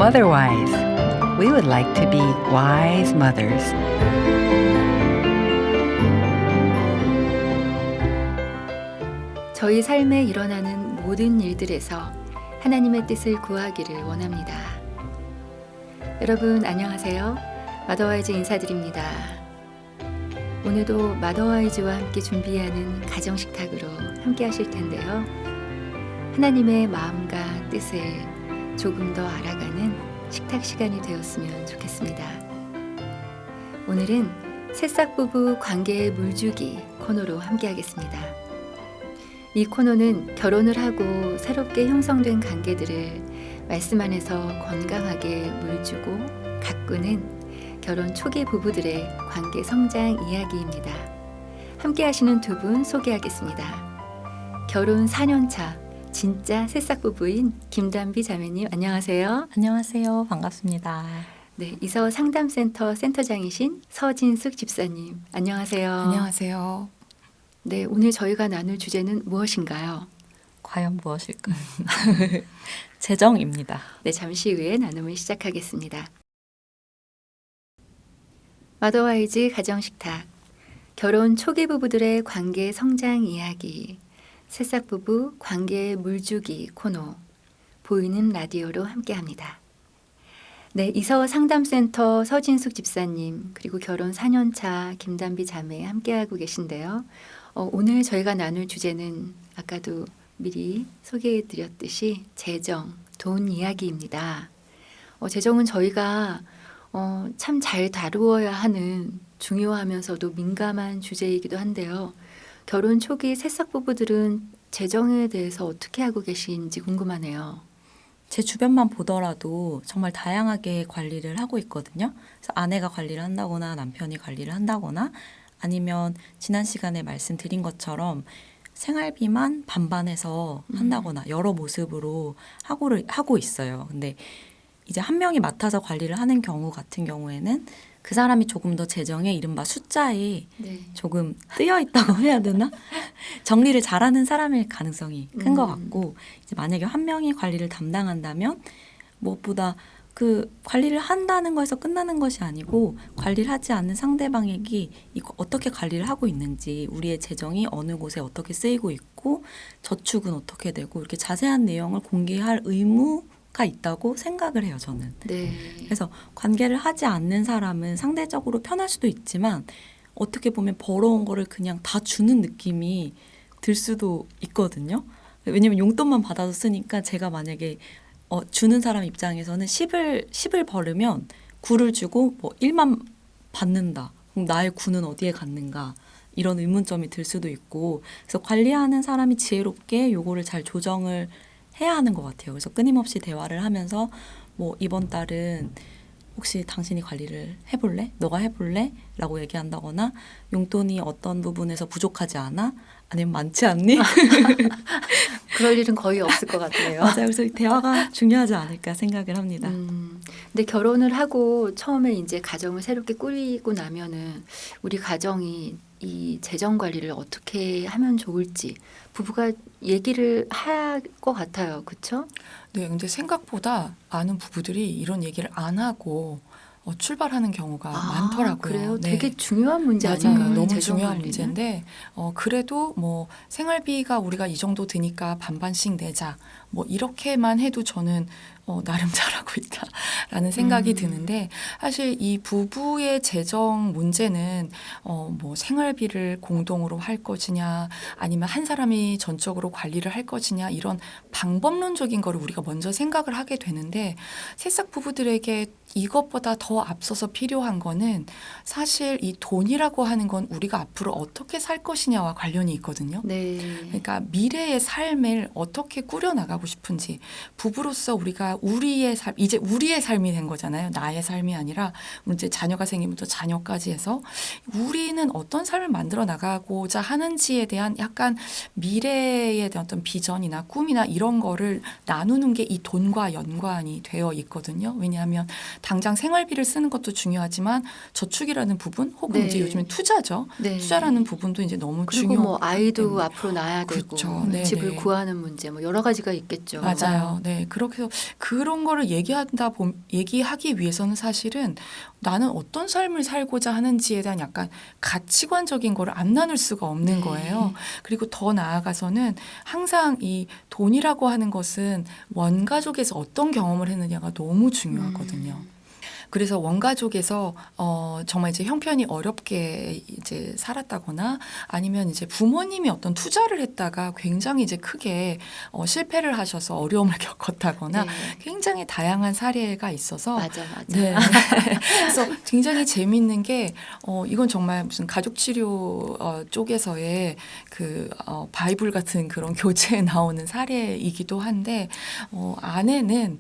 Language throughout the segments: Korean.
Motherwise. We would like to be wise mothers. 저희 삶에 일어나는 모든 일들에서 하나님의 뜻을 구하기를 원합니다. 여러분 안녕하세요. 마더와이즈 인사드립니다. 오늘도 마더와이즈와 함께 준비하는 가정식탁으로 함께 하실 텐데요. 하나님의 마음과 뜻을 조금 더 알아가는 식탁 시간이 되었으면 좋겠습니다. 오늘은 새싹부부 관계의 물주기 코너로 함께 하겠습니다. 이 코너는 결혼을 하고 새롭게 형성된 관계들을 말씀 안에서 건강하게 물주고 가꾸는 결혼 초기 부부들의 관계 성장 이야기입니다. 함께 하시는 두 분 소개하겠습니다. 결혼 4년차 진짜 새싹 부부인 김단비 자매님 안녕하세요. 안녕하세요. 반갑습니다. 네, 이서 상담센터 센터장이신 서진숙 집사님 안녕하세요. 안녕하세요. 네, 오늘 저희가 나눌 주제는 무엇인가요? 과연 무엇일까요? 재정입니다. 네, 잠시 후에 나눔을 시작하겠습니다. 마더와이즈 가정식탁 결혼 초기 부부들의 관계 성장 이야기 새싹 부부 관계의 물주기 코너 보이는 라디오로 함께합니다. 네, 이서 상담센터 서진숙 집사님 그리고 결혼 4년차 김단비 자매 함께하고 계신데요. 오늘 저희가 나눌 주제는 아까도 미리 소개해드렸듯이 재정, 돈 이야기입니다. 재정은 저희가 참 잘 다루어야 하는 중요하면서도 민감한 주제이기도 한데요. 결혼 초기 새싹 부부들은 재정에 대해서 어떻게 하고 계신지 궁금하네요. 제 주변만 보더라도 정말 다양하게 관리를 하고 있거든요. 그래서 아내가 관리를 한다거나 남편이 관리를 한다거나 아니면 지난 시간에 말씀드린 것처럼 생활비만 반반해서 한다거나 여러 모습으로 하고 있어요. 근데 이제 한 명이 맡아서 관리를 하는 경우 같은 경우에는 그 사람이 조금 더 재정에 이른바 숫자에 조금 뜨여 있다고 해야 되나? 정리를 잘하는 사람일 가능성이 큰 것 같고 이제 만약에 한 명이 관리를 담당한다면 무엇보다 그 관리를 한다는 거에서 끝나는 것이 아니고 관리를 하지 않는 상대방에게 이거 어떻게 관리를 하고 있는지 우리의 재정이 어느 곳에 어떻게 쓰이고 있고 저축은 어떻게 되고 이렇게 자세한 내용을 공개할 의무가 있다고 생각을 해요, 저는. 네. 그래서 관계를 하지 않는 사람은 상대적으로 편할 수도 있지만 어떻게 보면 벌어온 거를 그냥 다 주는 느낌이 들 수도 있거든요. 왜냐면 용돈만 받아서 쓰니까 제가 만약에 주는 사람 입장에서는 10을 벌으면 9를 주고 뭐 1만 받는다. 그럼 나의 9는 어디에 갔는가? 이런 의문점이 들 수도 있고 그래서 관리하는 사람이 지혜롭게 요거를 잘 조정을 해야 하는 것 같아요. 그래서 끊임없이 대화를 하면서 뭐 이번 달은 혹시 당신이 관리를 해볼래? 너가 해볼래? 라고 얘기한다거나 용돈이 어떤 부분에서 부족하지 않아? 아니면 많지 않니? 그럴 일은 거의 없을 것 같네요. 맞아요. 그래서 대화가 중요하지 않을까 생각을 합니다. 근데 결혼을 하고 처음에 이제 가정을 새롭게 꾸리고 나면은 우리 가정이 이 재정 관리를 어떻게 하면 좋을지 부부가 얘기를 할 것 같아요. 그렇죠? 네, 근데 생각보다 많은 부부들이 이런 얘기를 안 하고 출발하는 경우가 많더라고요. 그래요? 네. 되게 중요한 문제 맞아요. 아닌가요? 너무 재정 중요한 관리는? 문제인데 그래도 뭐 생활비가 우리가 이 정도 드니까 반반씩 내자 뭐 이렇게만 해도 저는 나름 잘하고 있다라는 생각이 드는데 사실 이 부부의 재정 문제는 뭐 생활비를 공동으로 할 것이냐 아니면 한 사람이 전적으로 관리를 할 것이냐 이런 방법론적인 거를 우리가 먼저 생각을 하게 되는데 새싹 부부들에게 이것보다 더 앞서서 필요한 거는 사실 이 돈이라고 하는 건 우리가 앞으로 어떻게 살 것이냐와 관련이 있거든요. 네. 그러니까 미래의 삶을 어떻게 꾸려나가고 싶은지 부부로서 우리가 우리의 삶, 이제 우리의 삶이 된 거잖아요. 나의 삶이 아니라 이제 자녀가 생기면서 자녀까지 해서 우리는 어떤 삶을 만들어 나가고자 하는지에 대한 약간 미래에 대한 어떤 비전이나 꿈이나 이런 거를 나누는 게 이 돈과 연관이 되어 있거든요. 왜냐하면 당장 생활비를 쓰는 것도 중요하지만 저축이라는 부분 혹은 네. 이제 요즘엔 투자죠. 네. 투자라는 부분도 이제 너무 그리고 중요하기 뭐 아이도 때문에. 앞으로 낳아야 되고 그렇죠. 네, 집을 네. 구하는 문제 뭐 여러 가지가 있기 없겠죠. 맞아요. 네. 그렇게 해서 그런 거를 얘기하기 위해서는 사실은 나는 어떤 삶을 살고자 하는지에 대한 약간 가치관적인 거를 안 나눌 수가 없는 네. 거예요. 그리고 더 나아가서는 항상 이 돈이라고 하는 것은 원가족에서 어떤 경험을 했느냐가 너무 중요하거든요. 그래서 원가족에서 정말 이제 형편이 어렵게 이제 살았다거나 아니면 이제 부모님이 어떤 투자를 했다가 굉장히 이제 크게 실패를 하셔서 어려움을 겪었다거나 네. 굉장히 다양한 사례가 있어서 맞아. 네. 그래서 굉장히 재미있는 게 이건 정말 무슨 가족 치료 쪽에서의 그 바이블 같은 그런 교재에 나오는 사례이기도 한데 아내는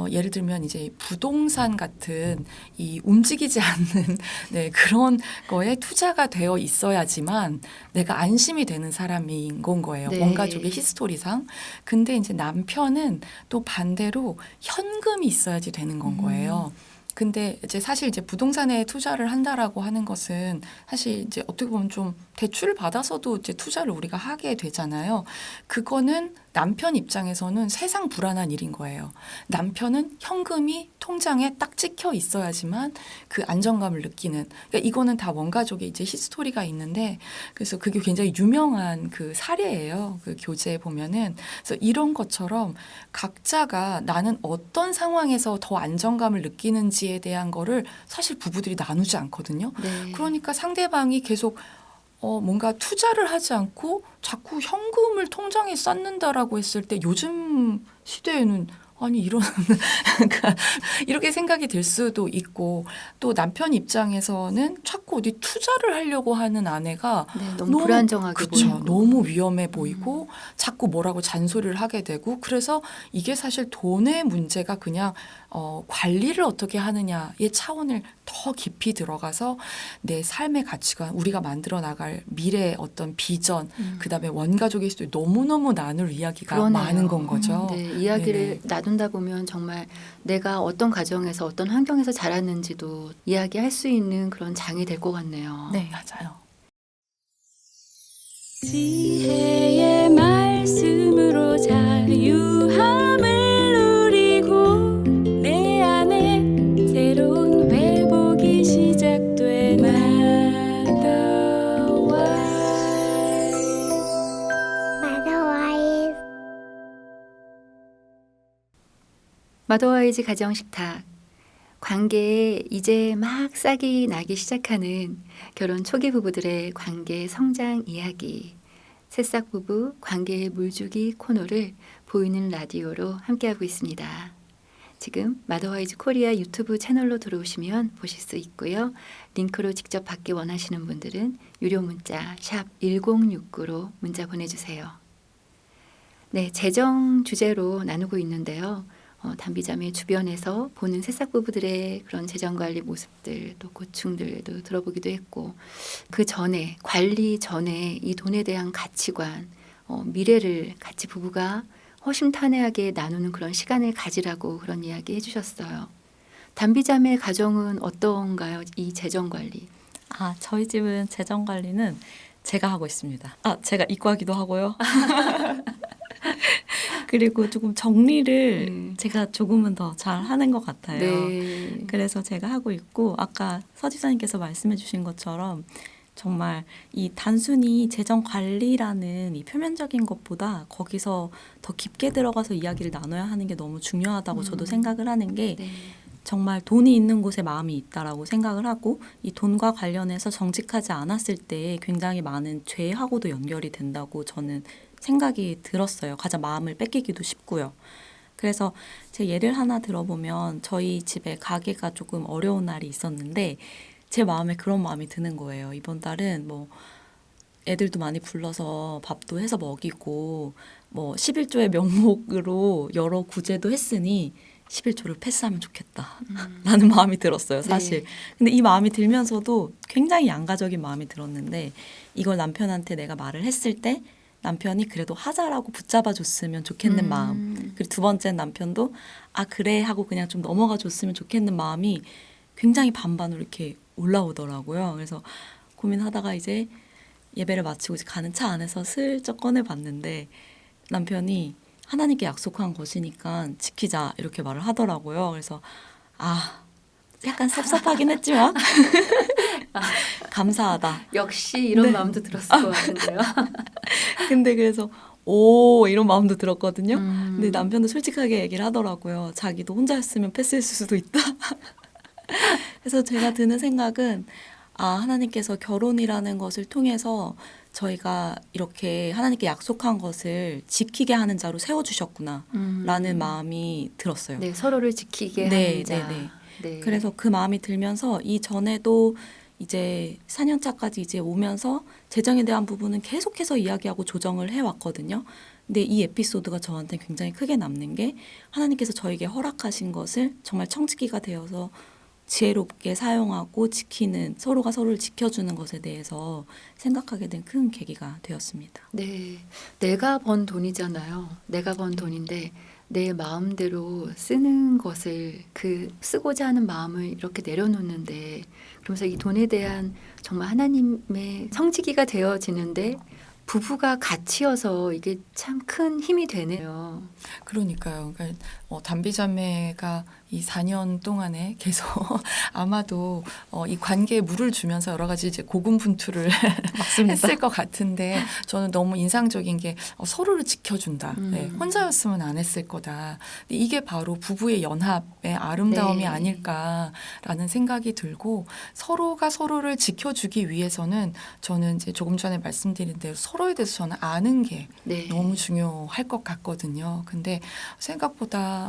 예를 들면 이제 부동산 같은 이 움직이지 않는 네, 그런 거에 투자가 되어 있어야지만 내가 안심이 되는 사람인 건 거예요. 네. 원가족의 히스토리상. 근데 이제 남편은 또 반대로 현금이 있어야지 되는 건 거예요. 근데 이제 사실 이제 부동산에 투자를 한다라고 하는 것은 사실 이제 어떻게 보면 좀 대출을 받아서도 이제 투자를 우리가 하게 되잖아요. 그거는 남편 입장에서는 세상 불안한 일인 거예요. 남편은 현금이 통장에 딱 찍혀 있어야지만 그 안정감을 느끼는. 그러니까 이거는 다 원가족의 이제 히스토리가 있는데 그래서 그게 굉장히 유명한 그 사례예요. 그 교재에 보면은. 그래서 이런 것처럼 각자가 나는 어떤 상황에서 더 안정감을 느끼는지에 대한 거를 사실 부부들이 나누지 않거든요. 네. 그러니까 상대방이 계속 뭔가 투자를 하지 않고 자꾸 현금을 통장에 쌓는다라고 했을 때 요즘 시대에는 아니 이런 그러니까 이렇게 생각이 들 수도 있고 또 남편 입장에서는 자꾸 어디 투자를 하려고 하는 아내가 네, 너무 불안정하게 그쵸, 보이고. 너무 위험해 보이고 자꾸 뭐라고 잔소리를 하게 되고 그래서 이게 사실 돈의 문제가 그냥 관리를 어떻게 하느냐의 차원을 더 깊이 들어가서 내 삶의 가치관, 우리가 만들어 나갈 미래의 어떤 비전, 그다음에 원가족의 수도 너무너무 나눌 이야기가 그러네요. 많은 건 거죠. 네, 이야기를 네네. 나눈다 보면 정말 내가 어떤 가정에서 어떤 환경에서 자랐는지도 이야기할 수 있는 그런 장이 될 것 같네요. 네. 맞아요. 지혜의 말씀으로 자유함을 누리고 내 안에 새로운 회복이 시작돼 마더와이즈 마더와이즈 가정식탁. 관계에 이제 막 싹이 나기 시작하는 결혼 초기 부부들의 관계 성장 이야기. 새싹 부부 관계의 물주기 코너를 보이는 라디오로 함께하고 있습니다. 지금 마더와이즈 코리아 유튜브 채널로 들어오시면 보실 수 있고요. 링크로 직접 받기 원하시는 분들은 유료 문자 샵 1069로 문자 보내주세요. 네, 재정 주제로 나누고 있는데요. 담비자매 주변에서 보는 새싹 부부들의 그런 재정 관리 모습들 또 고충들도 들어보기도 했고 그 전에 관리 전에 이 돈에 대한 가치관 미래를 같이 부부가 허심탄회하게 나누는 그런 시간을 가지라고 그런 이야기 해주셨어요. 담비자매 가정은 어떤가요? 이 재정 관리. 저희 집은 재정 관리는 제가 하고 있습니다. 제가 이과기도 하고요. 그리고 조금 정리를 제가 조금은 더 잘 하는 것 같아요. 네. 그래서 제가 하고 있고 아까 서지사님께서 말씀해 주신 것처럼 정말 이 단순히 재정 관리라는 이 표면적인 것보다 거기서 더 깊게 들어가서 이야기를 나눠야 하는 게 너무 중요하다고 저도 생각을 하는 게 네. 정말 돈이 있는 곳에 마음이 있다라고 생각을 하고 이 돈과 관련해서 정직하지 않았을 때 굉장히 많은 죄하고도 연결이 된다고 저는 생각이 들었어요. 가장 마음을 뺏기기도 쉽고요. 그래서 제 예를 하나 들어보면 저희 집에 가게가 조금 어려운 날이 있었는데 제 마음에 그런 마음이 드는 거예요. 이번 달은 뭐 애들도 많이 불러서 밥도 해서 먹이고 뭐 11조의 명목으로 여러 구제도 했으니 11조를 패스하면 좋겠다 라는 마음이 들었어요, 사실. 네. 근데 이 마음이 들면서도 굉장히 양가적인 마음이 들었는데 이걸 남편한테 내가 말을 했을 때 남편이 그래도 하자라고 붙잡아 줬으면 좋겠는 마음. 그리고 두 번째는 남편도 그래 하고 그냥 좀 넘어가 줬으면 좋겠는 마음이 굉장히 반반으로 이렇게 올라오더라고요. 그래서 고민하다가 이제 예배를 마치고 이제 가는 차 안에서 슬쩍 꺼내봤는데 남편이 하나님께 약속한 것이니까 지키자 이렇게 말을 하더라고요. 그래서 약간 섭섭하긴 했지만 감사하다. 역시 이런 네. 마음도 들었을 것 같은데요. 근데 그래서 오 이런 마음도 들었거든요. 음. 근데 남편도 솔직하게 얘기를 하더라고요. 자기도 혼자였으면 패스했을 수도 있다. 그래서 제가 드는 생각은 하나님께서 결혼이라는 것을 통해서 저희가 이렇게 하나님께 약속한 것을 지키게 하는 자로 세워주셨구나 라는 마음이 들었어요. 네, 서로를 지키게 네, 하는 자. 네. 네. 그래서 그 마음이 들면서 이전에도 이제 4년차까지 이제 오면서 재정에 대한 부분은 계속해서 이야기하고 조정을 해왔거든요. 근데 이 에피소드가 저한테 굉장히 크게 남는 게 하나님께서 저에게 허락하신 것을 정말 청지기가 되어서 지혜롭게 사용하고 지키는, 서로가 서로를 지켜주는 것에 대해서 생각하게 된 큰 계기가 되었습니다. 네, 내가 번 돈이잖아요. 내가 번 돈인데 내 마음대로 쓰는 것을 쓰고자 하는 마음을 이렇게 내려놓는데, 그러면서 이 돈에 대한 정말 하나님의 성지기가 되어지는데 부부가 같이여서 이게 참 큰 힘이 되네요. 그러니까요. 그러니까 담비자매가 이 4년 동안에 계속 아마도 이 관계에 물을 주면서 여러 가지 이제 고군분투를 했을 것 같은데, 저는 너무 인상적인 게 서로를 지켜준다. 네, 혼자였으면 안 했을 거다. 근데 이게 바로 부부의 연합의 아름다움이 네. 아닐까라는 생각이 들고, 서로가 서로를 지켜주기 위해서는 저는 이제 조금 전에 말씀드린 대로 서로에 대해서 저는 아는 게 네. 너무 중요할 것 같거든요. 근데 생각보다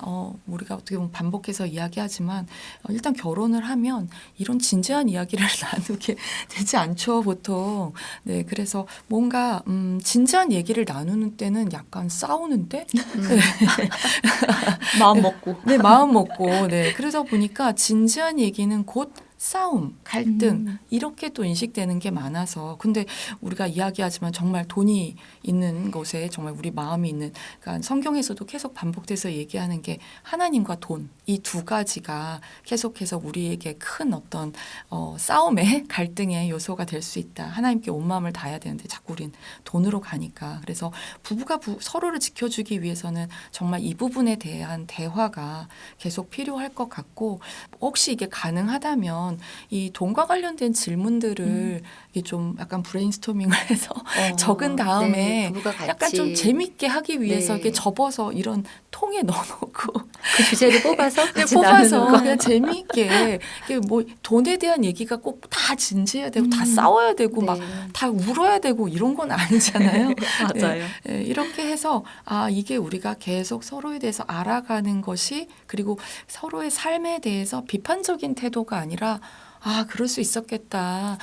우리가 어떻게 보면 반복해서 이야기하지만 일단 결혼을 하면 이런 진지한 이야기를 나누게 되지 않죠, 보통. 네, 그래서 뭔가 진지한 얘기를 나누는 때는 약간 싸우는데, 마음 먹고. 네, 마음 먹고, 네, 그러다 보니까 진지한 얘기는 곧 싸움, 갈등 이렇게 또 인식되는 게 많아서, 근데 우리가 이야기하지만 정말 돈이 있는 곳에 정말 우리 마음이 있는, 그러니까 성경에서도 계속 반복돼서 얘기하는 게 하나님과 돈, 이 두 가지가 계속해서 우리에게 큰 어떤 싸움의 갈등의 요소가 될 수 있다. 하나님께 온 마음을 다해야 되는데 자꾸 우린 돈으로 가니까. 그래서 부부가 서로를 지켜주기 위해서는 정말 이 부분에 대한 대화가 계속 필요할 것 같고, 혹시 이게 가능하다면 이 돈과 관련된 질문들을 이게 좀 약간 브레인스토밍을 해서 적은 다음에 네, 부부가 같이 약간 좀 재밌게 하기 위해서 네. 이렇게 접어서 이런 통에 넣어놓고 그 주제를 뽑아서 네, 같이 뽑아서 나누는 거. 그냥 재미있게 뭐 돈에 대한 얘기가 꼭 다 진지해야 되고 다 싸워야 되고 네. 막 다 울어야 되고 이런 건 아니잖아요. 맞아요. 네, 이렇게 해서 이게 우리가 계속 서로에 대해서 알아가는 것이, 그리고 서로의 삶에 대해서 비판적인 태도가 아니라 그럴 수 있었겠다.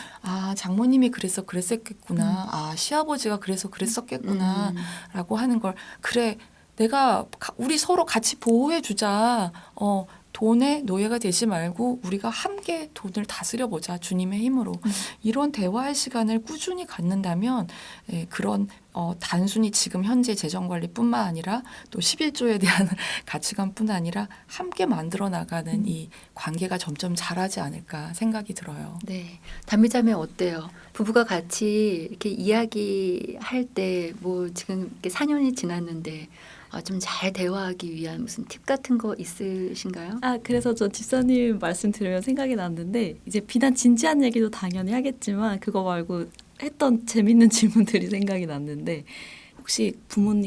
장모님이 그래서 그랬었겠구나. 시아버지가 그래서 그랬었겠구나. 라고 하는 걸, 그래, 우리 서로 같이 보호해주자. 돈의 노예가 되지 말고 우리가 함께 돈을 다스려 보자, 주님의 힘으로. 이런 대화의 시간을 꾸준히 갖는다면 그런 단순히 지금 현재 재정관리뿐만 아니라 또 11조에 대한 가치관뿐 아니라 함께 만들어 나가는 이 관계가 점점 자라지 않을까 생각이 들어요. 네, 담비자매 어때요? 부부가 같이 이렇게 이야기할 때 뭐 지금 이렇게 4년이 지났는데 좀 잘 대화하기 위한 무슨 팁 같은 거 있으신가요? 그래서 저 집사님 말씀 들으면 생각이 났는데, 이제 비단 진지한 얘기도 당연히 하겠지만 그거 말고 했던 재밌는 질문들이 생각이 났는데, 혹시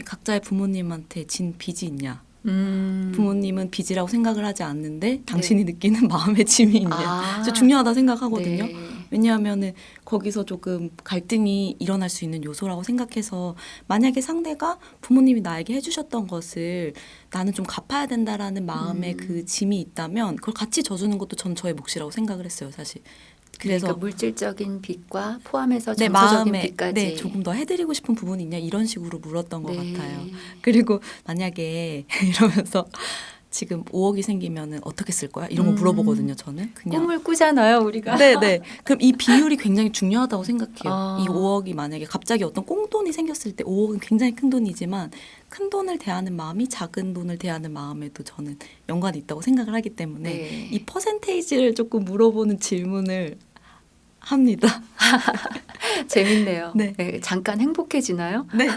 각자의 부모님한테 진 빚이 있냐? 부모님은 빚이라고 생각을 하지 않는데 당신이 느끼는 마음의 짐이 있냐? 진짜 중요하다 생각하거든요. 네. 왜냐하면은 거기서 조금 갈등이 일어날 수 있는 요소라고 생각해서, 만약에 상대가 부모님이 나에게 해주셨던 것을 나는 좀 갚아야 된다라는 마음의 그 짐이 있다면 그걸 같이 져주는 것도 전 저의 몫이라고 생각을 했어요, 사실. 그래서 그러니까 물질적인 빚과 포함해서 내 정서적인 마음에 빚까지 조금 더 해드리고 싶은 부분이 있냐, 이런 식으로 물었던 것 네. 같아요. 그리고 만약에 이러면서 지금 5억이 생기면은 어떻게 쓸 거야? 이런 거 물어보거든요, 저는. 그냥 꿈을 꾸잖아요, 우리가. 네네. 그럼 이 비율이 굉장히 중요하다고 생각해요. 아. 이 5억이 만약에 갑자기 어떤 꽁돈이 생겼을 때 5억은 굉장히 큰 돈이지만 큰 돈을 대하는 마음이 작은 돈을 대하는 마음에도 저는 연관이 있다고 생각을 하기 때문에 네. 이 퍼센테이지를 조금 물어보는 질문을 합니다. 재밌네요. 네. 잠깐 행복해지나요? 네.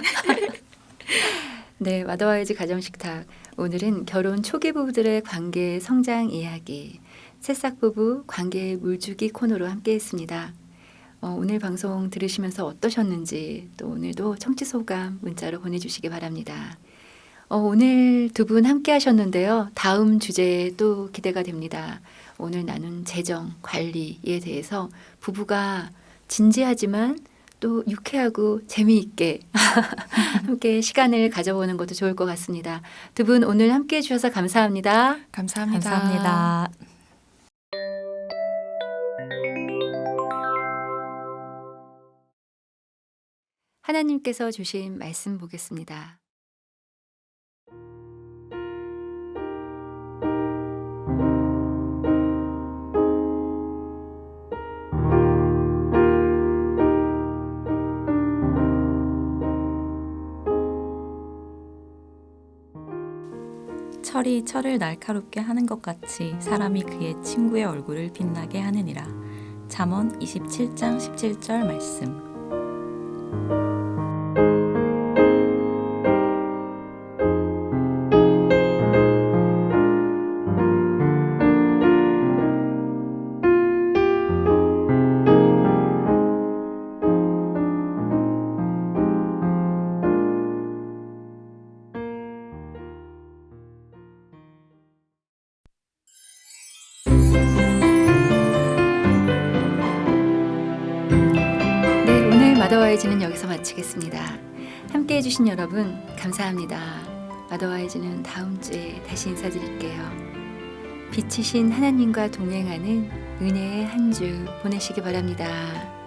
네, 마더와이즈 가정식탁. 오늘은 결혼 초기 부부들의 관계 성장 이야기, 새싹 부부 관계 물주기 코너로 함께했습니다. 오늘 방송 들으시면서 어떠셨는지 또 오늘도 청취 소감 문자로 보내주시기 바랍니다. 오늘 두 분 함께하셨는데요. 다음 주제에 또 기대가 됩니다. 오늘 나눈 재정 관리에 대해서 부부가 진지하지만 또 유쾌하고 재미있게 함께 시간을 가져보는 것도 좋을 것 같습니다. 두 분 오늘 함께해 주셔서 감사합니다. 감사합니다. 감사합니다. 하나님께서 주신 말씀 보겠습니다. 철이 철을 날카롭게 하는 것 같이 사람이 그의 친구의 얼굴을 빛나게 하느니라. 잠언 27장 17절 말씀. 네, 오늘 마더와이즈는 여기서 마치겠습니다. 함께해 주신 여러분 감사합니다. 마더와이즈는 다음 주에 다시 인사드릴게요. 빛이신 하나님과 동행하는 은혜의 한 주 보내시기 바랍니다.